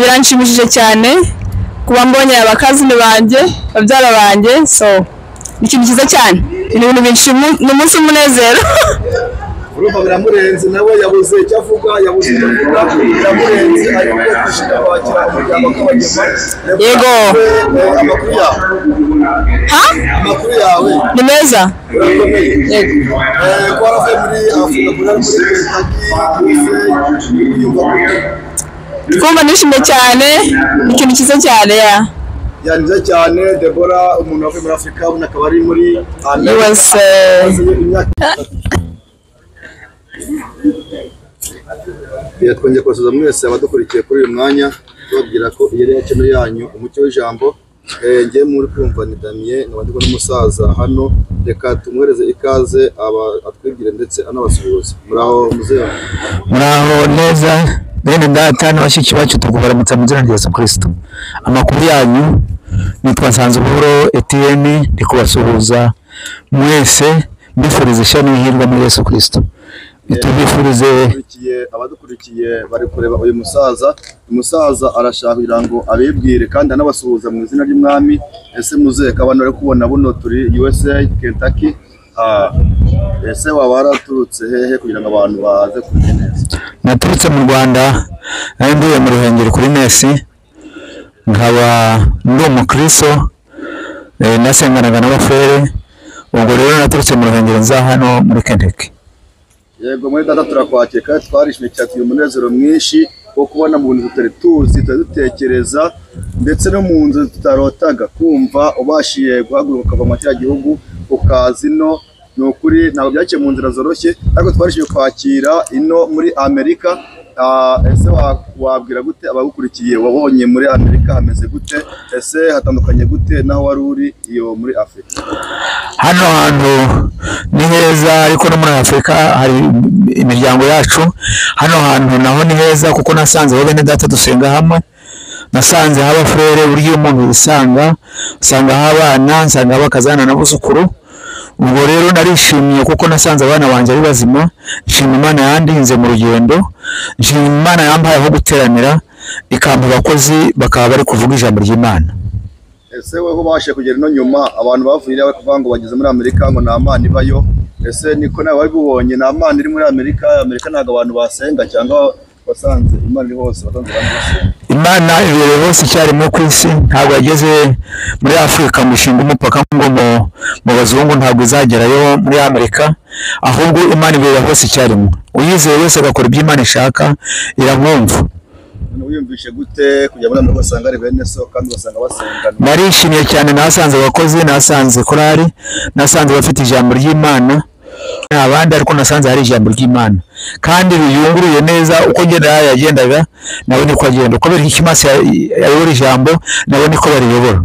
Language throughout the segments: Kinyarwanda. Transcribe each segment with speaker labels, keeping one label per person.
Speaker 1: biranshimishije cyane kuba mbonye abakazini banjye babyara banjye so ikintu cyiza cyane ibintu binshimye n'umunsi umunezero
Speaker 2: urumva biramurenze nawe yabuze icyo avuga yabuze biramurenze ariko kwishika bakira umuryango k'abagema
Speaker 1: yego
Speaker 2: amakuru yawe amakuru yawe
Speaker 1: ni meza
Speaker 2: yego ko aravuye muri Afurika muri
Speaker 1: kumva nishimye cyane ikintu cyiza cyane
Speaker 2: yanze cyane Deborah umuntu wavuye muri Afurika ubona akaba ari muri
Speaker 1: USA
Speaker 2: twongeye kubasuhuza mwese abadukurikiye kuri uyu mwanya tubabwira ko iyi ari channel yanyu umucyo w'ijambo ngiye muri kumva ni Damien n'abandi n'umusaza hano reka tumwereze ikaze atwibwire ndetse anabasuhuza muraho muzeho
Speaker 3: muraho neza bene data n'abashiki bacu tukubaramutsa mu izina rya Yesu Kristo. Amakuru yanyu nitwa Nsanzuburo Etienne, ndi kubasuhuza mwese mbifuriza ishami n'ihirwe muri Yesu Kristo. Tubifurize
Speaker 2: abadukurikiye bari kureba uyu musaza arashaka kugira ngo abibwire kandi anabasuhuza mu izina ry'umwami. Ese muzeka abantu bari kubona buno turi USA Kentucky, ese waba waraturutse hehe kugira ngo abantu baze kumenya neza?
Speaker 3: Naturutse mu Rwanda, nari nduye mu Ruhengeri kuri Nesi, nkaba ndi umukristo, nasenganaga n'abafere. Ubwo rero naturutse mu Ruhengeri nza hano muri Kentucky.
Speaker 2: Yego muri data turakwakira kandi twarishimye cyane, uyu munezero mwinshi wo kubona mu bintu tutari tuzi, dutekereza ndetse no mu nzu tutarotaga kumva ubashiye guhaguruka ukava mu kiriya gihugu ukaza ino. Ni ukuri ntabwo byaciye mu nzira zoroshye, ariko twarishimye kwakira ino muri Amerika. Ese wabwira gute abagukurikiye, wabonye muri Amerika hameze gute? Ese hatandukanye gute naho wari uri iyo muri Afrika?
Speaker 3: Hano hantu ni heza, ariko no muri Afrika hari imiryango yacu. Hano hantu naho ni heza kuko nasanze bene data dusenga hamwe, nasanze haba frere buryo umuntu yisanga, usanga abana, nsanga abakazana n'abuzukuru. Ubwo rero narishimiye kuko nasanze abana banje ari bazima. Nshima Imana yandinze mu rugendo, nshima Imana yambaye aho guteranira, ikampa abakozi bakaba bari kuvuga ijambo ry'Imana.
Speaker 2: Ese weho bashe kugera no nyuma abantu bavuye bari kuvuga ngo bageze muri Amerika ngo nta Mana ibayo? Ese niko nawe wabibonye nta Mana iri muri Amerika? Amerika ntago abantu basenga cyangwa basanze Imana iri hose?
Speaker 3: Imana iri hose icyarimwe ku isi, ntabwo yageze muri Afrika mushinga umupaka ngo mu bazungu ntabwo izagerayo muri Amerika, ahubwo Imana iri hose icyarimwe. Uyizeye wese agakora ibyo Imana ishaka iramwumva.
Speaker 2: Wiyumvishe gute kujya muri Amerika usanga ari bene so kandi basanga basengana?
Speaker 3: Narishimiye cyane, nasanze abakozi, nasanze korari, nasanze bafite ijambo ry'Imana abandi, ariko nasanze hari ijambo ry'Imana kandi riyunguruye neza. Uko ngenda yagendaga nawe niko agenda, uko biri Kimasi yayobora ijambo nawe niko bariyobora,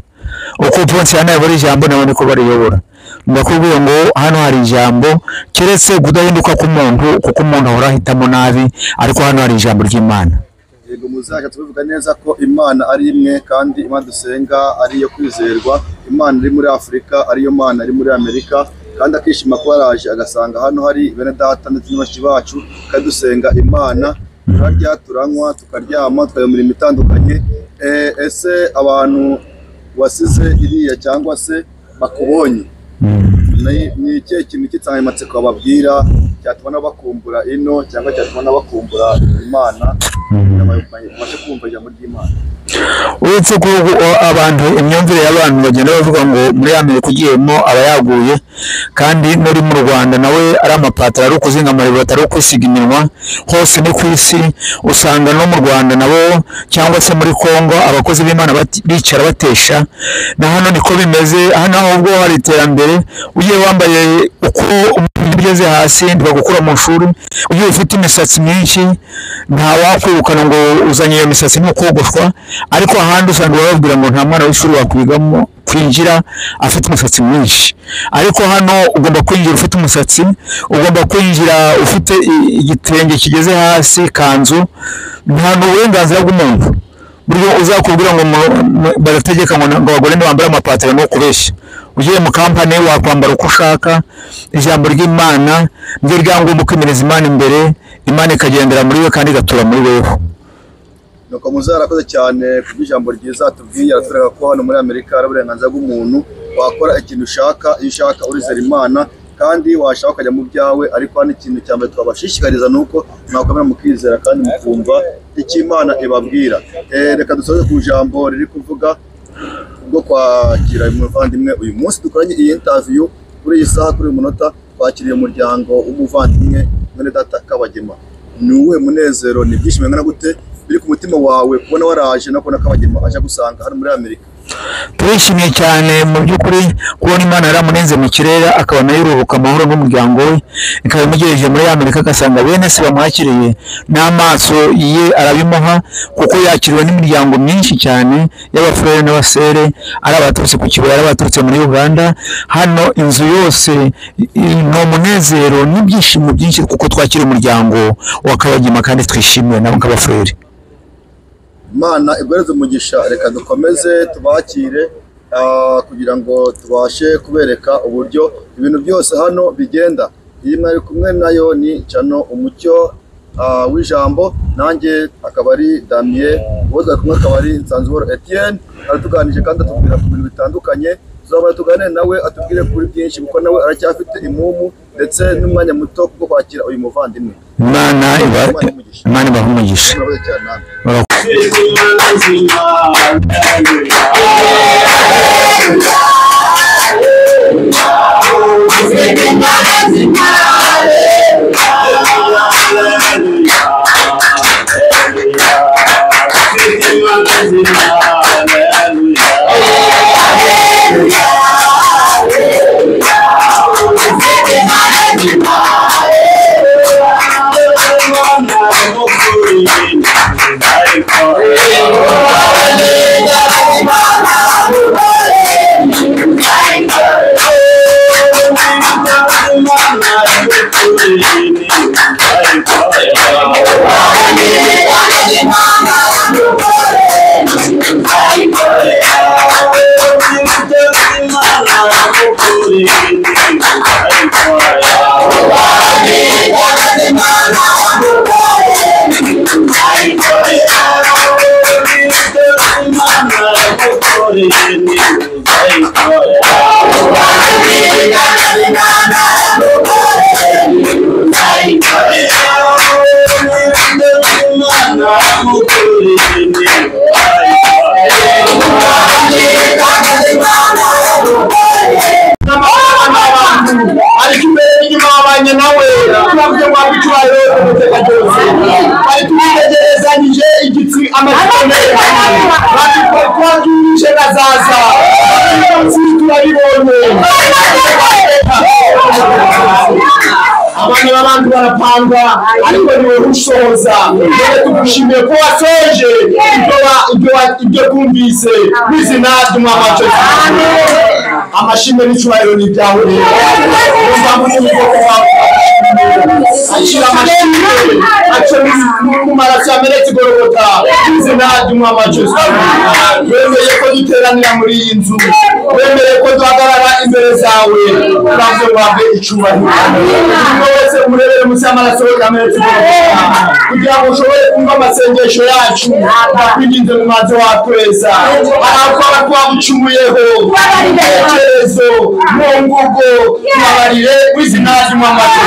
Speaker 3: uko Ponsi yanayobora ijambo nawe niko bariyobora. Ndakubwiye ngo hano hari ijambo, keretse kudahinduka k'umuntu kuko umuntu ahora ahitamo nabi, ariko hano hari ijambo ry'Imana.
Speaker 2: Yego muzaje tuvuga neza ko Imana ari imwe kandi Imana dusenga ari iyo kwizerwa. Imana iri muri Afrika ariyo Mana ari muri Amerika, kandi akishima ko yaraje agasanga hano hari bene data ndetse n'abashiki bacu kandi dusenga Imana, turarya turanywa tukaryama tukajya mu mirimo itandukanye. Ese abantu wasize iriya cyangwa se bakubonye, ni ikihe kintu cy'insanganyamatsiko bababwira cyatuma bakumbura ino cyangwa cyatuma bakumbura Imana, babashe kumva ijambo ry'Imana?
Speaker 3: Uretse ko abantu, imyumvire y'abantu bagenda bavuga ngo muri Amerika ugiyemo aba yaguye, kandi muri mu Rwanda nawe ari amapataro, ari ukuzinga amaribori, atari ukwisiga iminwa. Hose ni ku isi usanga no mu Rwanda nabo cyangwa se muri Kongo abakozi b'Imana bicara batesha. Na hano niko bimeze, hano ahubwo hari iterambere. Ugiye wambaye uko ugeze hasi ntibagukura mu shuri, ugiye ufite imisatsi myinshi nta wakwirukana ngo uzanye iyo misatsi no kogoshwa. Ariko ahandi usanga bababwira ngo nta mwana w'ishuri wakwigamo kwinjira afite umusatsi mwinshi, ariko hano ugomba kwinjira ufite umusatsi, ugomba kwinjira ufite igitenge kigeze hasi, kanzu. Nta n'uburenganzira bw'umuntu buryo uzakubwira ngo barategeka ngo abagore ntibambare amapataro no kubeshya. Ugiye mu kampani wakwambara uko ushaka. Ijambo ry'Imana niryo ryangombwa kwimereza Imana imbere, Imana ikagendera muri we kandi igatura muri wewe.
Speaker 2: Nuko muzarakoze cyane ku ijambo ryiza tubwiye, aratwereka ko hano muri Amerika ari uburenganzira bw'umuntu, wakora ikintu ushaka, iyo ushaka urizera Imana kandi washaka ukajya mu byawe. Ariko hano ikintu cya mbere twabashishikariza nuko mwakomera mukizera kandi mukumva icyo Imana ibabwira. Reka dusoze ku ijambo riri kuvuga bwo kwakira umuvandimwe. Uyu munsi dukoranye iyi interview kuri iyi saha, kuri uyu munota, twakiriye umuryango w'umuvandimwe mwene data Kabagema. Ni uwuhe munezero, ni ibyishimo bingana gute biri ku mutima wawe kubona waraje no kubona Kabagema aje gusanga hano muri Amerika?
Speaker 3: turishimiye cyane mu by'ukuri kubona Imana yaramunenze mu kirere akabona yuruhuka amahoro n'umuryango we ikaba imugejeje muri Amerika agasanga bene se bamwakiriye n'amaso ye arabimuha kuko yakiriwe n'imiryango myinshi cyane y'abafurere n'abasere ari abaturutse ku Kibuye ari abaturutse muri Uganda hano inzu yose ni umunezero n'ibyishimo byinshi kuko twakira umuryango wa Kabagema kandi twishimiye nabo nk'abafurere.
Speaker 2: Imana igoreze umugisha reka dukomeze tubakire kugira ngo tubashe kubereka uburyo ibintu byose hano bigenda. Iyi mwari kumwe nayo ni Chano Umucyo w'ijambo, nanjye akaba ari Damien, uwo kumwe akaba ari Nsanzuboro Etienne. Aratuganije kandi atubwira ku bintu bitandukanye, tuzaba tuganire nawe atubwire kuri byinshi kuko nawe aracyafite imumu ndetse n'umwanya muto kuko kwakira uyu muvandimwe.
Speaker 3: Imana ibahe umugisha.
Speaker 4: Abantu barapanga ariko niwe ushoza. Tugushimiye ko wasoje ibyo kumvise bizina dumamacho. Amashimwe n'icubahiro ni byawe. Achira amashimwe acho mu maraso ameretse Golgotha bizina dumamacho. Wemeye ko duteranira muri iyi nzu, wemeye ko duhagarara imbere zawe, kandi wabe icubahiro. Wese umurere musi amaraso ameretse Golgotha kugira ngo ushobore kumva amasengesho yacu kwinginze mu mazi wa tweza arakora twagucumuyeho icyerezo mu mvugo tubabarire w'izina ry'umwamazi.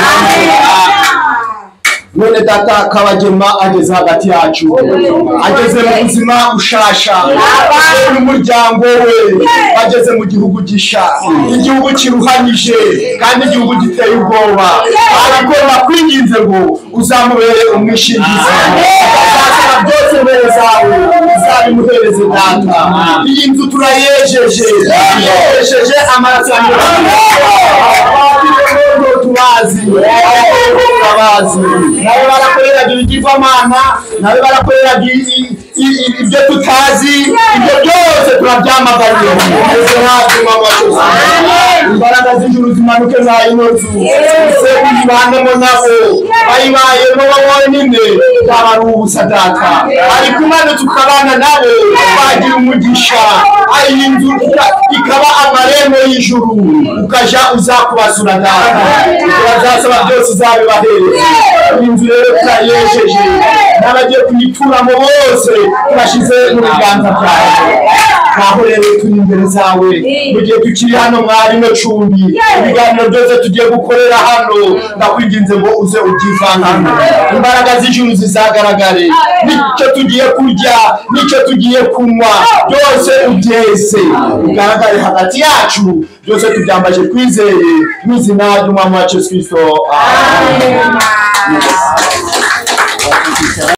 Speaker 4: None data Kabagema ageze hagati yacu, ageze mu buzima bushasha, n'umuryango we ageze mu gihugu gisha, igihugu kiruhanije kandi igihugu giteye ubwoba. Aragomba kwinginze ngo uzamubere umwishingizi, azasaba byose mbere zawe uzabimuhereze data. Iyi nzu turayejeje amaraso tubazi nawe barakorera ibigirwamana, nawe barakorera ibyo tutazi, ibyo byose turabyamagariye. Imbaraga z'ijuru zimanuke za inozu se uyibanemo nabo bayibayemo bonyine baba ari ubusa data, ariko Imana tukabana nabo bagira umugisha. Iyi nzu ikaba amarembo y'ijuru ukaja uzakubasura data, bazasaba byose uzabibahereza. Iyi nzu rero turayejeje n'abagiye kuyituramo bose turashize mu biganza byawe. Naho rero turi imbere zawe mu gihe tukiri hano mwari no cumbi, ibiganiro byose tugiye gukorera hano ndakwinginze ngo uze ubyivangamo. Imbaraga z'ijuru zizagaragare, nicyo tugiye kurya nicyo tugiye kunywa byose ubyese ugaragare hagati yacu. Byose tubyambaje kwizeye mu izina ry'umwami wacu Yesu Kristo. Amen.